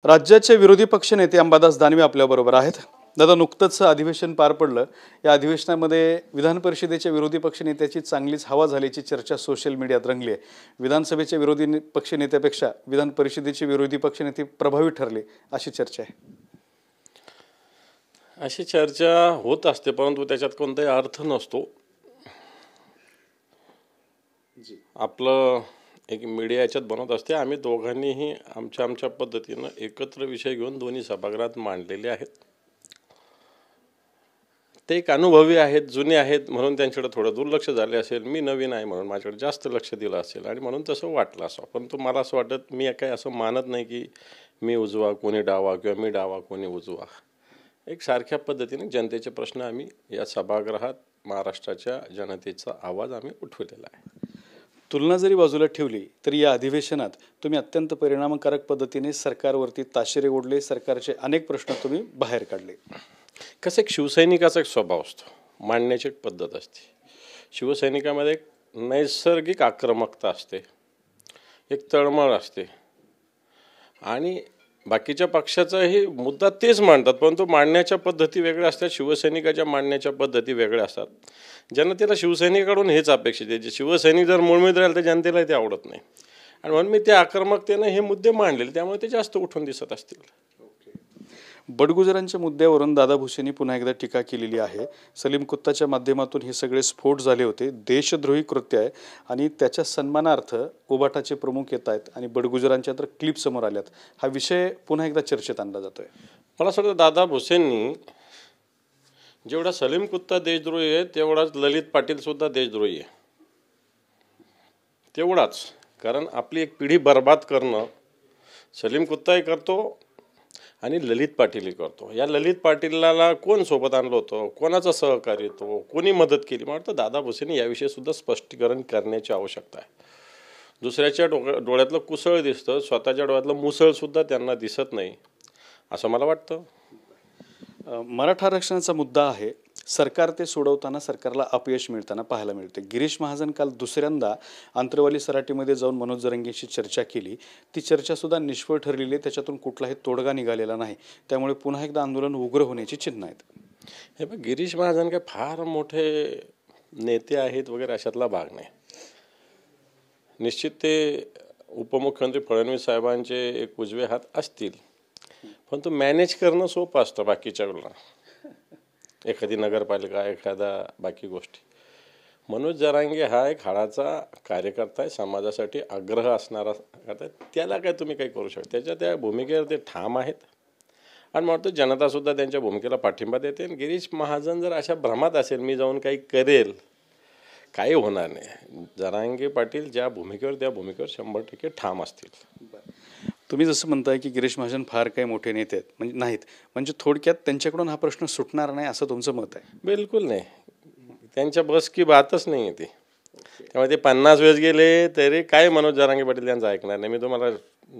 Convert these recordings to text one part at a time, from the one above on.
राज्याचे विरोधी पक्षनेते अंबादास दानवे आपल्याबरोबर आहेत. दादा, नुकतंच अधिवेशन पार पडलं. या अधिवेशनामध्ये विधान परिषदेच्या विरोधी पक्षनेत्याची चांगलीच हवा झाल्याची चर्चा सोशल मीडियात रंगली आहे. विधानसभेच्या विरोधी पक्षनेत्यापेक्षा विधान परिषदेचे विरोधी पक्षनेते प्रभावी ठरले अशी चर्चा आहे. अशी चर्चा होत असते, परंतु त्याच्यात कोणताही अर्थ नसतो. आपलं एक मीडिया याच्यात बनवत असते. आम्ही दोघांनीही आमच्या पद्धतीनं एकत्र विषय घेऊन दोन्ही सभागृहात मांडलेले आहेत. ते एक अनुभवी आहेत, जुने आहेत, म्हणून त्यांच्याकडे थोडं दुर्लक्ष झाले असेल. मी नवीन आहे म्हणून माझ्याकडे जास्त लक्ष दिलं असेल आणि म्हणून तसं वाटलं असं. परंतु मला असं वाटत, मी काही असं मानत नाही की मी उजवा कोणी डावा किंवा मी डावा कोणी उजवा. एक सारख्या पद्धतीने जनतेचे प्रश्न आम्ही या सभागृहात महाराष्ट्राच्या जनतेचा आवाज आम्ही उठवलेला आहे. तुलना जरी बाजूला ठेवली तरी या अधिवेशनात तुम्ही अत्यंत परिणामकारक पद्धतीने सरकारवरती ताशेरे ओढले. सरकारचे अनेक प्रश्न तुम्ही बाहेर काढले. कसं एक शिवसैनिकाचा एक स्वभाव असतो, मांडण्याची एक पद्धत असते. शिवसैनिकामध्ये एक नैसर्गिक आक्रमकता असते, एक तळमळ असते आणि बाकीच्या पक्षाचाही मुद्दा तेच मांडतात, परंतु मांडण्याच्या पद्धती वेगळ्या असतात. शिवसैनिकाच्या मांडण्याच्या पद्धती वेगळ्या असतात. जनतेला शिवसैनिकाकडून हेच अपेक्षित आहे. जे शिवसैनिक जर मुळमीत राहील तर जनतेला ते आवडत नाही आणि म्हणून मी त्या आक्रमकतेनं हे मुद्दे मांडलेले, त्यामुळे ते जास्त उठून दिसत असतील. बडगुजरांच्या मुद्द्यावरून दादा भुसेंनी पुन्हा एकदा टीका केलेली आहे. सलीम कुत्ताच्या माध्यमातून हे सगळे स्फोट झाले होते, देशद्रोही कृत्य आहे आणि त्याच्या सन्मानार्थ उबाटाचे प्रमुख येत आहेत आणि बडगुजरांच्या तर क्लिप समोर आल्यात. हा विषय पुन्हा एकदा चर्चेत आणला जातोय. मला असं वाटतं दादा भुसेंनी जेवढा सलीम कुत्ता देशद्रोही आहे तेवढाच ललित पाटील सुद्धा देशद्रोही आहे. तेवढाच. कारण आपली एक पिढी बर्बाद करणं सलीम कुत्ताही करतो आणि ललित पाटीलही करतो. या ललित पाटीलला कोण सोबत आणलं होतं, कोणाचा सहकार्य होतो, कोणी मदत केली, मला वाटतं दादा भुसेंनी याविषयी सुद्धा स्पष्टीकरण करण्याची आवश्यकता आहे. दुसऱ्याच्या डोळ्यातलं कुसळ दिसतं, स्वतःच्या डोळ्यातलं मुसळ सुद्धा त्यांना दिसत नाही असं मला वाटतं. मराठा आरक्षणाचा मुद्दा आहे. सरकार ते सोडवताना सरकारला अपयश मिळताना पाहायला मिळते. गिरीश महाजन काल दुसऱ्यांदा आंतरवाली सराटीमध्ये जाऊन मनोज जरांगेशी चर्चा केली. ती चर्चा सुद्धा निष्फळ ठरलेली आहे. त्याच्यातून कुठलाही तोडगा निघालेला नाही. त्यामुळे पुन्हा एकदा आंदोलन उग्र होण्याची चिन्ह आहेत. हे बघ, गिरीश महाजन काय फार मोठे नेते आहेत वगैरे अशातला भाग नाही. निश्चित ते उपमुख्यमंत्री फडणवीस साहेबांचे एक उजवे हात असतील, पण तो मॅनेज करणं सोपं असतं बाकीच्या वेळेला. एखादी नगरपालिका, एखादा बाकी गोष्टी. मनोज जरांगे हा एक हाडाचा कार्यकर्ता आहे, समाजासाठी आग्रह असणारा करता. त्याला काय तुम्ही काही करू शकता. त्या भूमिकेवर ते ठाम आहेत आणि मला वाटतं जनतासुद्धा त्यांच्या भूमिकेला पाठिंबा देते. गिरीश महाजन जर अशा भ्रमात असेल मी जाऊन काही करेल, काही होणार नाही. जरांगे पाटील ज्या भूमिकेवर त्या भूमिकेवर 100% ठाम असतील. तुम्ही जसं म्हणताय की गिरीश महाजन फार काही मोठे नेते आहेत म्हणजे नाहीत, म्हणजे थोडक्यात त्यांच्याकडून हा प्रश्न सुटणार नाही असं तुमचं मत आहे? बिलकुल नाही. त्यांच्या बस की बातच नाही आहे ती. त्यामुळे ते 50 वेळेस गेले तरी काय मनोज जरांगे पाटील त्यांचं ऐकणार नाही. मी तुम्हाला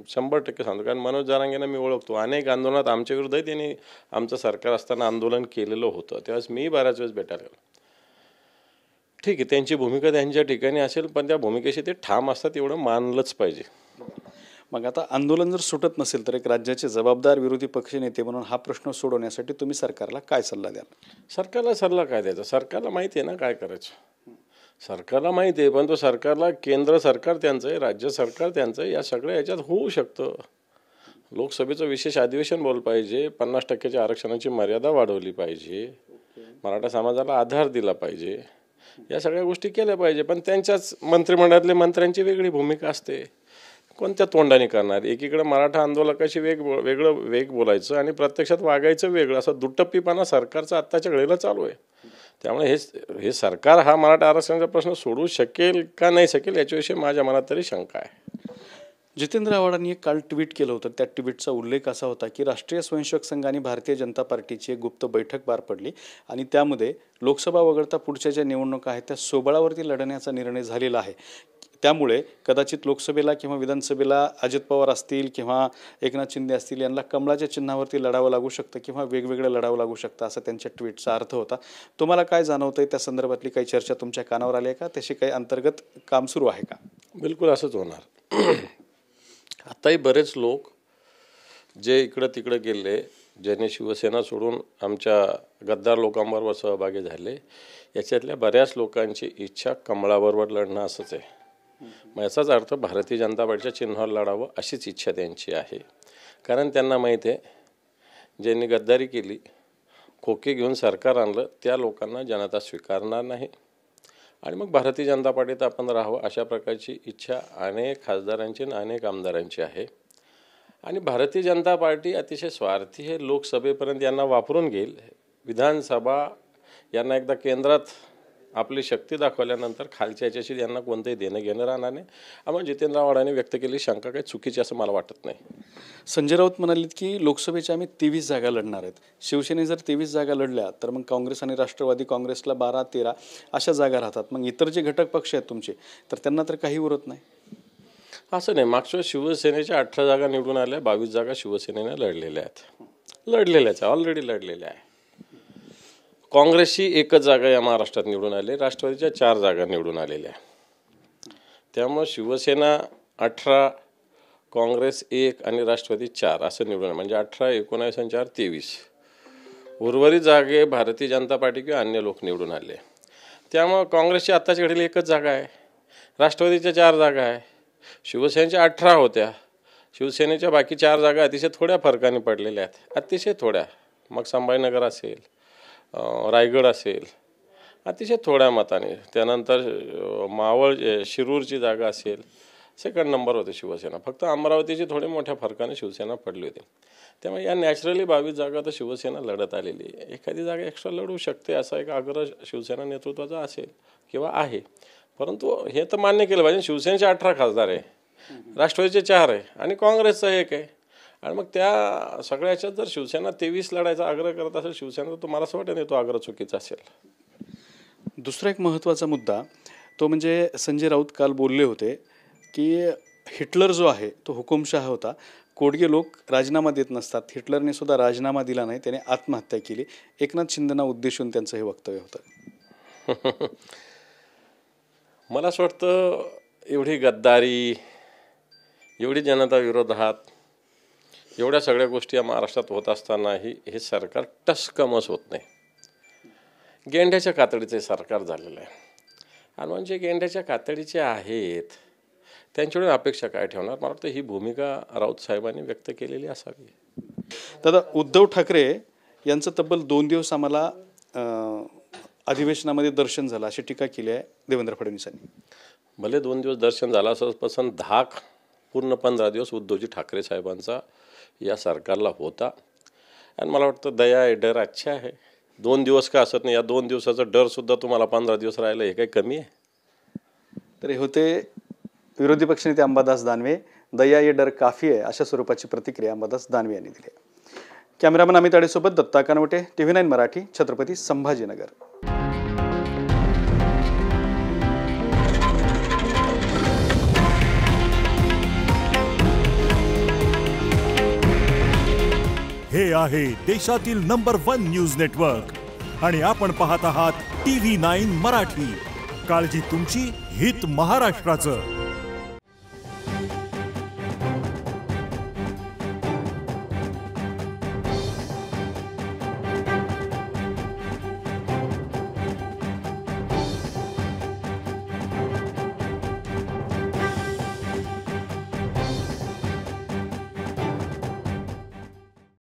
100% सांगतो, कारण मनोज जरांगेंना मी ओळखतो. अनेक आंदोलनात आमच्या विरुद्धही त्यांनी आमचं सरकार असताना आंदोलन केलेलं होतं. त्यावेळेस मी बऱ्याच वेळेस भेटायला गेलो. ठीक आहे, त्यांची भूमिका त्यांच्या ठिकाणी असेल, पण त्या भूमिकेशी ते ठाम असतात एवढं मानलंच पाहिजे. मग आता आंदोलन जर सुटत नसेल तर एक राज्याचे जबाबदार विरोधी पक्षनेते म्हणून हा प्रश्न सोडवण्यासाठी तुम्ही सरकारला काय सल्ला द्याल? सरकारला सल्ला काय द्यायचा? सरकारला माहिती आहे ना काय करायचं. सरकारला माहिती आहे, पण तो सरकारला केंद्र सरकार त्यांचं आहे, राज्य सरकार त्यांचं आहे. या सगळ्या याच्यात होऊ शकतं. लोकसभेचं विशेष अधिवेशन बोललं पाहिजे, 50%च्या आरक्षणाची मर्यादा वाढवली पाहिजे, मराठा समाजाला आधार दिला पाहिजे, या सगळ्या गोष्टी केल्या पाहिजे. पण त्यांच्याच मंत्रिमंडळातले मंत्र्यांची वेगळी भूमिका असते. कोणत्या तोंडाने करणार? एकीकडे मराठा आंदोलकाशी वेग बोलायचं आणि प्रत्यक्षात वागायचं वेगळं, असं दुटप्पीपणा सरकारचा आत्ताच्या घडीला चालू आहे. त्यामुळे हे सरकार हा मराठा आरक्षणाचा प्रश्न सोडवू शकेल का नाही शकेल याच्याविषयी माझ्या मनात तरी शंका आहे. जितेंद्र आव्हाडांनी एक काल ट्विट केलं होतं. त्या ट्विटचा उल्लेख असा होता की राष्ट्रीय स्वयंसेवक संघ आणि भारतीय जनता पार्टीची एक गुप्त बैठक पार पडली आणि त्यामध्ये लोकसभा वगळता पुढच्या ज्या निवडणुका आहेत त्या सोबळावरती लढण्याचा निर्णय झालेला आहे. त्यामुळे कदाचित लोकसभेला किंवा विधानसभेला अजित पवार असतील किंवा एकनाथ शिंदे असतील यांना कमळाच्या चिन्हावरती लढावं लागू शकतं किंवा वेगवेगळं लढावं लागू शकतं असा त्यांच्या ट्विटचा अर्थ होता. तुम्हाला काय जाणवतंय? त्या संदर्भातली काही चर्चा तुमच्या कानावर आली आहे का? त्याशी काही अंतर्गत काम सुरू आहे का? बिलकुल असंच होणार. आताही बरेच लोक जे इकडं तिकडं गेले, ज्यांनी शिवसेना सोडून आमच्या गद्दार लोकांबरोबर सहभागी झाले, याच्यातल्या बऱ्याच लोकांची इच्छा कमळाबरोबर लढणं असंच आहे. मग याचाच अर्थ भारतीय जनता पार्टीच्या चिन्हावर लढावं अशीच इच्छा त्यांची आहे. कारण त्यांना माहीत आहे, ज्यांनी गद्दारी केली, खोके घेऊन सरकार आणलं, त्या लोकांना जनता स्वीकारणार नाही. आणि मग भारतीय जनता पार्टीत आपण राहावं अशा प्रकारची इच्छा अनेक खासदारांची आणि अनेक आमदारांची आहे. आणि भारतीय जनता पार्टी अतिशय स्वार्थी आहे. लोकसभेपर्यंत यांना वापरून घेईल. विधानसभा यांना एकदा केंद्रात आपली शक्ती दाखवल्यानंतर खालच्या याच्याशी यांना कोणतंही देणं घेणं राहणार नाही. आपण जितेंद्र आव्हाडांनी व्यक्त केली शंका काही चुकीची असं मला वाटत नाही. संजय राऊत म्हणालेत की लोकसभेच्या आम्ही 23 जागा लढणार आहेत. शिवसेने जर 23 जागा लढल्या तर मग काँग्रेस आणि राष्ट्रवादी काँग्रेसला 12-13 अशा जागा राहतात. मग इतर जे घटक पक्ष आहेत तुमचे, तर त्यांना तर काही उरत नाही. असं नाही. मागच्या शिवसेनेच्या 18 जागा निवडून आल्या, 22 जागा शिवसेनेने लढलेल्या आहेत, ऑलरेडी लढलेल्या आहे. काँग्रेसची एकच जागा या महाराष्ट्रात निवडून आली, राष्ट्रवादीच्या 4 जागा निवडून आलेल्या. त्यामुळे शिवसेना 18, काँग्रेस 1 आणि राष्ट्रवादी 4 असं निवडून, म्हणजे 18, 19 आणि 4 23. उर्वरित जागे भारतीय जनता पार्टी किंवा अन्य लोक निवडून आले. त्यामुळे काँग्रेसची आत्ताच्या घडीला एकच जागा आहे, राष्ट्रवादीच्या 4 जागा आहे, शिवसेनेच्या 18 होत्या. शिवसेनेच्या बाकी 4 जागा अतिशय थोड्या फरकाने पडलेल्या आहेत, अतिशय थोड्या. मग संभाजीनगर असेल, रायगड असेल, अतिशय थोड्या मताने. त्यानंतर मावळ शिरूरची जागा असेल, सेकंड नंबर होते शिवसेना. फक्त अमरावतीची थोडी मोठ्या फरकाने शिवसेना पडली होती. त्यामुळे या नॅचरली 22 जागा तर शिवसेना लढत आलेली आहे. एखादी जागा एक्स्ट्रा लढू शकते असा एक आग्रह शिवसेना नेतृत्वाचा असेल किंवा आहे. परंतु हे तर मान्य केलं पाहिजे, शिवसेनेचे 18 खासदार आहे, राष्ट्रवादीचे 4 आहे आणि काँग्रेसचा 1 आहे. आणि मग त्या सगळ्याच्यात जर शिवसेना 23 लढायचा आग्रह करत असेल शिवसेना, तर तुम्हाला असं वाटत नाही तो आग्रह चुकीचा असेल. दुसरा एक महत्त्वाचा मुद्दा तो म्हणजे संजय राऊत काल बोलले होते की हिटलर जो आहे तो हुकुमशाह होता, कोडगे लोक राजीनामा देत नसतात. हिटलरने सुद्धा राजीनामा दिला नाही, त्याने आत्महत्या केली. एकनाथ शिंदेना उद्देशून त्यांचं हे वक्तव्य होतं. मला असं वाटतं एवढी गद्दारी, एवढी जनता विरोधात, एवढ्या सगळ्या गोष्टी या महाराष्ट्रात होत असतानाही हे सरकार टसकमच होत नाही. गेंड्याच्या कातडीचे सरकार झालेलं आहे. आणि म्हणजे गेंड्याच्या कातडीचे आहेत त्यांच्याकडून अपेक्षा काय ठेवणार. मला वाटतं ही भूमिका राऊत साहेबांनी व्यक्त केलेली असावी. दादा, उद्धव ठाकरे यांचं तब्बल 2 दिवस आम्हाला अधिवेशनामध्ये दर्शन झालं अशी टीका केली आहे देवेंद्र फडणवीसांनी. भले 2 दिवस दर्शन झालं असं पसंत 10 पूर्ण 15 दिवस उद्धवजी ठाकरे साहेबांचा या सरकारला होता. आणि मला वाटतं दया आहे, डर अच्छा आहे. 2 दिवस का असत नाही, या 2 दिवसाचा डर सुद्धा तुम्हाला 15 दिवस राहिला, हे काही कमी आहे. तर हे होते विरोधी पक्षनेते अंबादास दानवे. दया ये डर काफी आहे अशा स्वरूपाची प्रतिक्रिया अंबादास दानवे यांनी दिली. कॅमेरामन अमित आडेसोबत दत्ता कानवटे, TV9 मराठी, छत्रपती संभाजीनगर. हे आहे देशातील नंबर 1 न्यूज नेटवर्क आणि आपण पाहत आहात TV9 मराठी. काळजी तुमची, हित महाराष्ट्राचं.